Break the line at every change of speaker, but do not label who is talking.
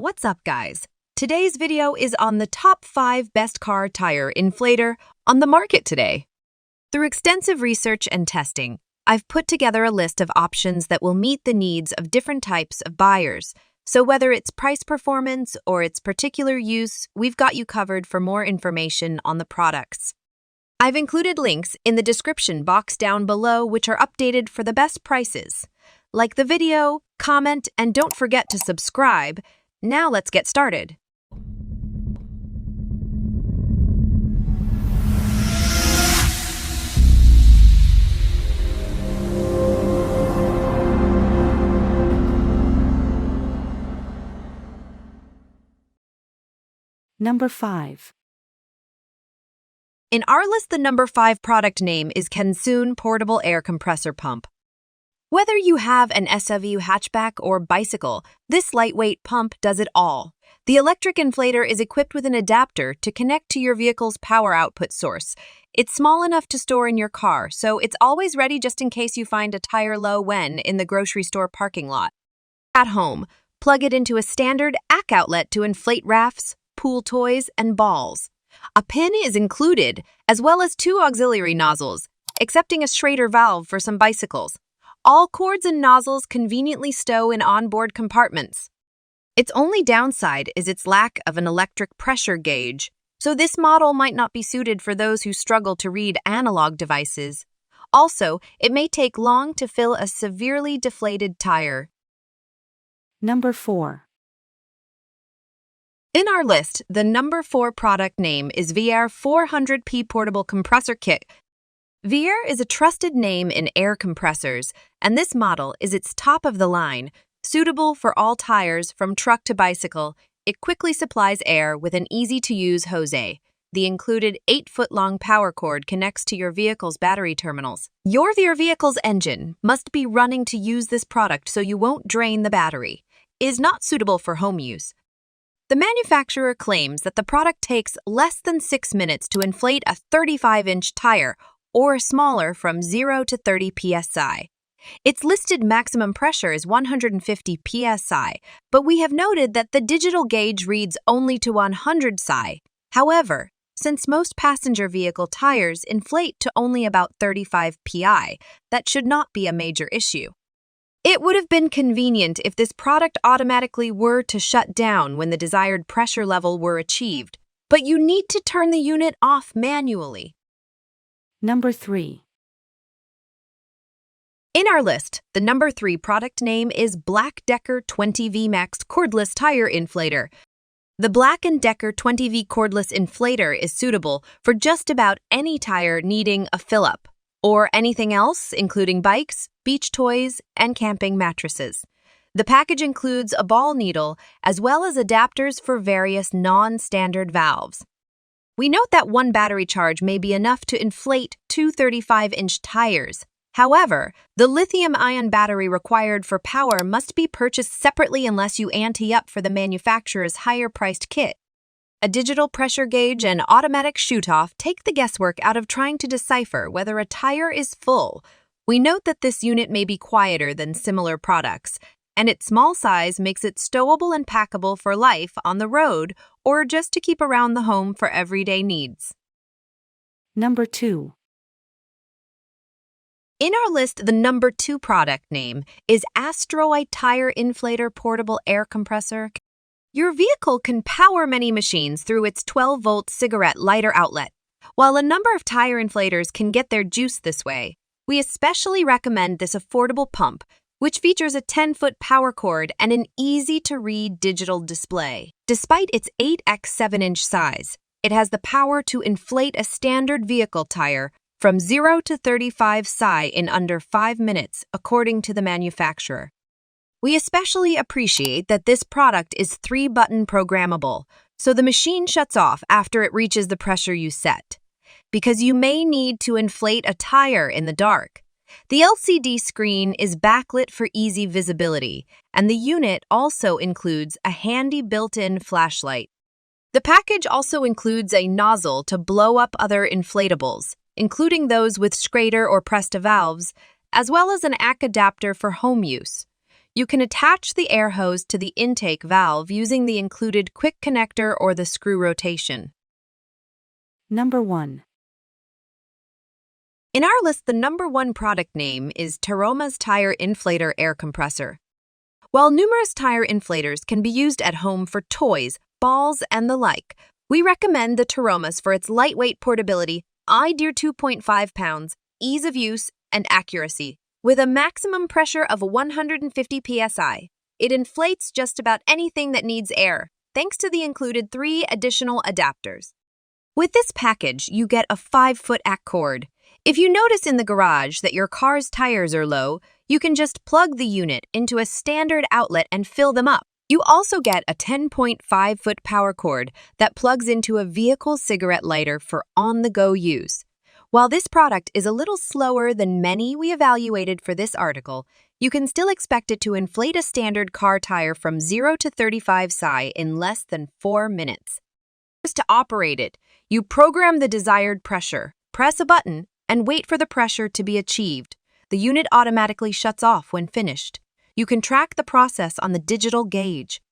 What's up, guys? Today's video is on the top 5 best car tire inflator on the market today. Through extensive research and testing, I've put together a list of options that will meet the needs of different types of buyers. So whether it's price performance or its particular use, we've got you covered for more information on the products. I've included links in the description box down below which are updated for the best prices. Like the video, comment, and don't forget to subscribe. Now let's get started.
Number 5.
In our list, the number 5 product name is Kensun Portable Air Compressor Pump. Whether you have an SUV hatchback or bicycle, this lightweight pump does it all. The electric inflator is equipped with an adapter to connect to your vehicle's power output source. It's small enough to store in your car, so it's always ready just in case you find a tire low when in the grocery store parking lot. At home, plug it into a standard ACK outlet to inflate rafts, pool toys, and balls. A pin is included, as well as 2 auxiliary nozzles, excepting a Schrader valve for some bicycles. All cords and nozzles conveniently stow in onboard compartments. Its only downside is its lack of an electric pressure gauge, so this model might not be suited for those who struggle to read analog devices. Also, it may take long to fill a severely deflated tire.
Number 4.
In our list, the number 4 product name is VIAIR 400p Portable Compressor Kit. VIAIR is a trusted name in air compressors, and this model is its top of the line. Suitable for all tires from truck to bicycle, it quickly supplies air with an easy-to-use hose. The included 8-foot-long power cord connects to your vehicle's battery terminals. Your vehicle's engine must be running to use this product so you won't drain the battery. It is not suitable for home use. The manufacturer claims that the product takes less than 6 minutes to inflate a 35-inch tire, or smaller from 0 to 30 psi. Its listed maximum pressure is 150 psi, but we have noted that the digital gauge reads only to 100 psi. However, since most passenger vehicle tires inflate to only about 35 psi, that should not be a major issue. It would have been convenient if this product automatically were to shut down when the desired pressure level were achieved, but you need to turn the unit off manually.
Number 3.
In our list, the number 3 product name is BLACK+DECKER 20V Max Cordless Tire Inflator. The BLACK+DECKER 20V Cordless Inflator is suitable for just about any tire needing a fill-up, or anything else, including bikes, beach toys, and camping mattresses. The package includes a ball needle, as well as adapters for various non-standard valves. We note that one battery charge may be enough to inflate 2 35-inch tires. However, the lithium-ion battery required for power must be purchased separately unless you ante up for the manufacturer's higher-priced kit. A digital pressure gauge and automatic shoot-off take the guesswork out of trying to decipher whether a tire is full. We note that this unit may be quieter than similar products, and its small size makes it stowable and packable for life on the road or just to keep around the home for everyday needs.
Number 2.
In our list, the number 2 product name is AstroAI Tire Inflator Portable Air Compressor. Your vehicle can power many machines through its 12-volt cigarette lighter outlet. While a number of tire inflators can get their juice this way, we especially recommend this affordable pump, which features a 10-foot power cord and an easy-to-read digital display. Despite its 8x 7-inch size, it has the power to inflate a standard vehicle tire from 0 to 35 psi in under 5 minutes, according to the manufacturer. We especially appreciate that this product is 3-button programmable, so the machine shuts off after it reaches the pressure you set, because you may need to inflate a tire in the dark. The LCD screen is backlit for easy visibility, and the unit also includes a handy built-in flashlight. The package also includes a nozzle to blow up other inflatables, including those with Schrader or Presta valves, as well as an ACK adapter for home use. You can attach the air hose to the intake valve using the included quick connector or the screw rotation.
Number 1.
In our list, the number 1 product name is TEROMAS Tire Inflator Air Compressor. While numerous tire inflators can be used at home for toys, balls, and the like, we recommend the TEROMAS for its lightweight portability, ideal 2.5 pounds, ease of use, and accuracy. With a maximum pressure of 150 psi, it inflates just about anything that needs air, thanks to the included 3 additional adapters. With this package, you get a 5-foot AC cord. If you notice in the garage that your car's tires are low, you can just plug the unit into a standard outlet and fill them up. You also get a 10.5-foot power cord that plugs into a vehicle cigarette lighter for on-the-go use. While this product is a little slower than many we evaluated for this article, you can still expect it to inflate a standard car tire from 0 to 35 psi in less than 4 minutes. To operate it, you program the desired pressure, press a button, and wait for the pressure to be achieved. The unit automatically shuts off when finished. You can track the process on the digital gauge.